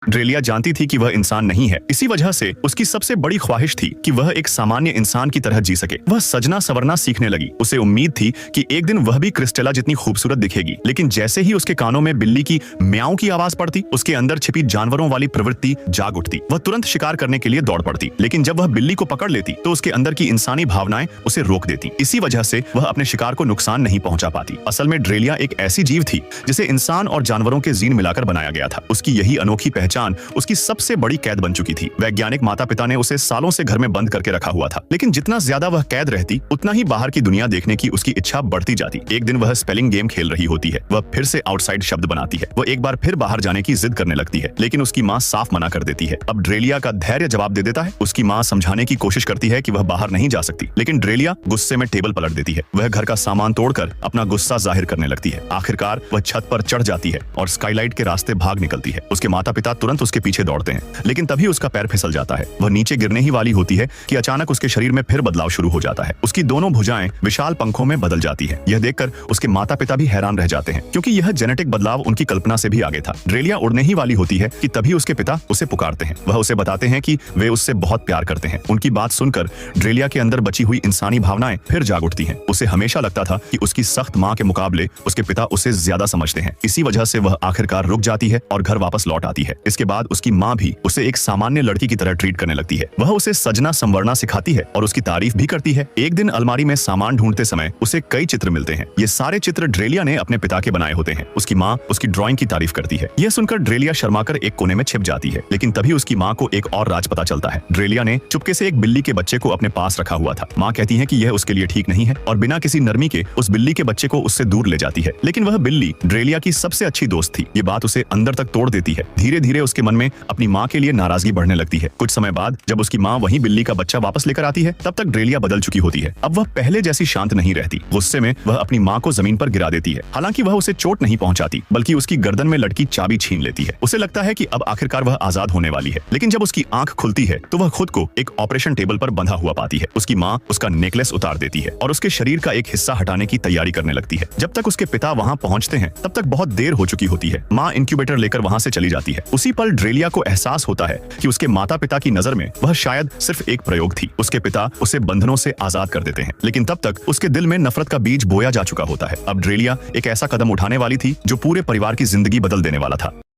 ड्रेलिया जानती थी कि वह इंसान नहीं है। इसी वजह से उसकी सबसे बड़ी ख्वाहिश थी कि वह एक सामान्य इंसान की तरह जी सके। वह सजना संवरना सीखने लगी। उसे उम्मीद थी कि एक दिन वह भी क्रिस्टेला जितनी खूबसूरत दिखेगी। लेकिन जैसे ही उसके कानों में बिल्ली की म्याऊं की आवाज पड़ती, उसके अंदर छिपी जानवरों वाली प्रवृत्ति जाग उठती। वह तुरंत शिकार करने के लिए दौड़ पड़ती। लेकिन जब वह बिल्ली को पकड़ लेती तो उसके अंदर की इंसानी भावनाएं उसे रोक देती। इसी वजह से वह अपने शिकार को नुकसान नहीं पहुंचा पाती। असल में ड्रेलिया एक ऐसी जीव थी जिसे इंसान और जानवरों के जीन मिलाकर बनाया गया था। उसकी यही अनोखी पहचान उसकी सबसे बड़ी कैद बन चुकी थी। वैज्ञानिक माता पिता ने उसे सालों से घर में बंद करके रखा हुआ था। लेकिन जितना ज्यादा वह कैद रहती, उतना ही बाहर की दुनिया देखने की उसकी इच्छा बढ़ती जाती। एक दिन वह स्पेलिंग गेम खेल रही होती है। वह फिर से आउटसाइड शब्द बनाती है। वह एक बार फिर बाहर जाने की जिद करने लगती है, लेकिन उसकी माँ साफ मना कर देती है। अब ड्रेलिया का धैर्य जवाब दे देता है। उसकी माँ समझाने की कोशिश करती है कि वह बाहर नहीं जा सकती, लेकिन ड्रेलिया गुस्से में टेबल पलट देती है। वह घर का सामान तोड़कर अपना गुस्सा जाहिर करने लगती है। आखिरकार वह छत पर चढ़ जाती है और स्काईलाइट के रास्ते भाग निकलती है। उसके माता पिता तुरंत उसके पीछे दौड़ते हैं, लेकिन तभी उसका पैर फिसल जाता है। वह नीचे गिरने ही वाली होती है कि अचानक उसके शरीर में फिर बदलाव शुरू हो जाता है। उसकी दोनों भुजाएं विशाल पंखों में बदल जाती है। यह देखकर उसके माता पिता भी हैरान रह जाते हैं, क्योंकि यह जेनेटिक बदलाव उनकी कल्पना से भी आगे था। ड्रेलिया उड़ने ही वाली होती है कि तभी उसके पिता उसे पुकारते हैं। वह उसे बताते हैं कि वे उससे बहुत प्यार करते हैं। उनकी बात सुनकर ड्रेलिया के अंदर बची हुई इंसानी भावनाएं फिर जाग उठती हैं। उसे हमेशा लगता था कि उसकी सख्त माँ के मुकाबले उसके पिता उसे ज्यादा समझते हैं। इसी वजह से वह आखिरकार रुक जाती है और घर वापस लौट आती है। इसके बाद उसकी माँ भी उसे एक सामान्य लड़की की तरह ट्रीट करने लगती है। वह उसे सजना संवरना सिखाती है और उसकी तारीफ भी करती है। एक दिन अलमारी में सामान ढूंढते समय उसे कई चित्र मिलते हैं। ये सारे चित्र ड्रेलिया ने अपने पिता के बनाए होते हैं। उसकी माँ उसकी ड्राइंग की तारीफ करती है। यह सुनकर ड्रेलिया शर्माकर एक कोने में छिप जाती है। लेकिन तभी उसकी माँ को एक और राज पता चलता है। ड्रेलिया ने चुपके से एक बिल्ली के बच्चे को अपने पास रखा हुआ था। माँ कहती है कि यह उसके लिए ठीक नहीं है और बिना किसी नरमी के उस बिल्ली के बच्चे को उससे दूर ले जाती है। लेकिन वह बिल्ली ड्रेलिया की सबसे अच्छी दोस्त थी। ये बात उसे अंदर तक तोड़ देती है। धीरे धीरे उसके मन में अपनी माँ के लिए नाराजगी बढ़ने लगती है। कुछ समय बाद जब उसकी माँ वही बिल्ली का बच्चा वापस लेकर आती है, तब तक ड्रेलिया बदल चुकी होती है। अब वह पहले जैसी शांत नहीं रहती। गुस्से में वह अपनी माँ को जमीन पर गिरा देती है। हालांकि वह उसे चोट नहीं पहुंचाती, बल्कि उसकी गर्दन में लटकी चाबी छीन लेती है। उसे लगता है कि अब आखिरकार वह आजाद होने वाली है। लेकिन जब उसकी आंख खुलती है तो वह खुद को एक ऑपरेशन टेबल पर बंधा हुआ पाती है। उसकी माँ उसका नेकलेस उतार देती है और उसके शरीर का एक हिस्सा हटाने की तैयारी करने लगती है। जब तक उसके पिता वहाँ पहुँचते हैं, तब तक बहुत देर हो चुकी होती है। माँ इंक्यूबेटर लेकर वहाँ से चली जाती है। उसी पल ड्रेलिया को एहसास होता है कि उसके माता पिता की नजर में वह शायद सिर्फ एक प्रयोग थी। उसके पिता उसे बंधनों से आजाद कर देते हैं, लेकिन तब तक उसके दिल में नफरत का बीज बोया जा चुका होता है। अब ड्रेलिया एक ऐसा कदम उठाने वाली थी जो पूरे परिवार की जिंदगी बदल देने वाला था।